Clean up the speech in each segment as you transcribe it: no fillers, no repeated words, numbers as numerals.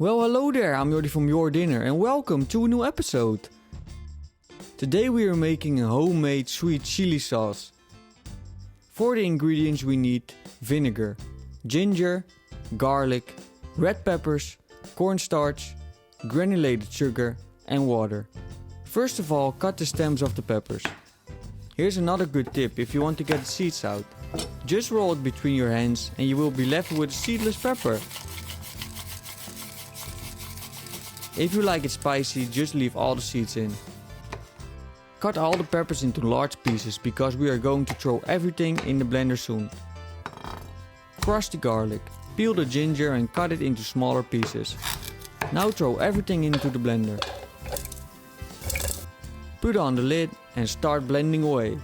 Well, hello there, I'm Jordi from JorDinner and welcome to a new episode. Today we are making a homemade sweet chili sauce. For the ingredients we need vinegar, ginger, garlic, red peppers, cornstarch, granulated sugar and water. First of all, cut the stems of the peppers. Here's another good tip if you want to get the seeds out. Just roll it between your hands and you will be left with a seedless pepper. If you like it spicy, just leave all the seeds in. Cut all the peppers into large pieces because we are going to throw everything in the blender soon. Crush the garlic, peel the ginger and cut it into smaller pieces. Now throw everything into the blender. Put on the lid and start blending away.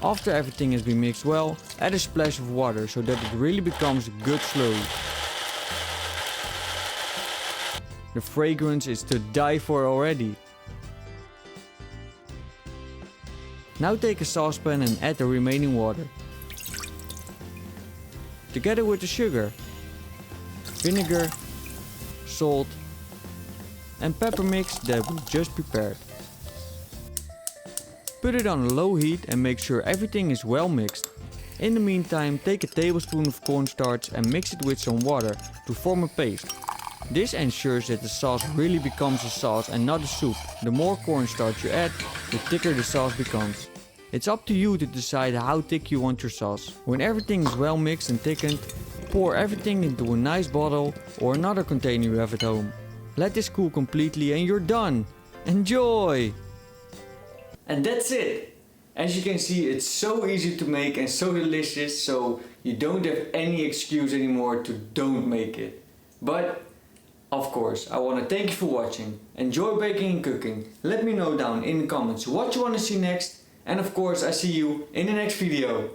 After everything has been mixed well, add a splash of water so that it really becomes a good slurry. The fragrance is to die for already. Now take a saucepan and add the remaining water. Together with the sugar, vinegar, salt and pepper mix that we just prepared. Put it on a low heat and make sure everything is well mixed. In the meantime, take a tablespoon of cornstarch and mix it with some water to form a paste. This ensures that the sauce really becomes a sauce and not a soup. The more cornstarch you add, the thicker the sauce becomes. It's up to you to decide how thick you want your sauce. When everything is well mixed and thickened, pour everything into a nice bottle or another container you have at home. Let this cool completely and you're done. Enjoy! And that's it! As you can see, it's so easy to make and so delicious, so you don't have any excuse anymore to don't make it. But of course, I want to thank you for watching. Enjoy baking and cooking. Let me know down in the comments what you want to see next. And of course, I see you in the next video.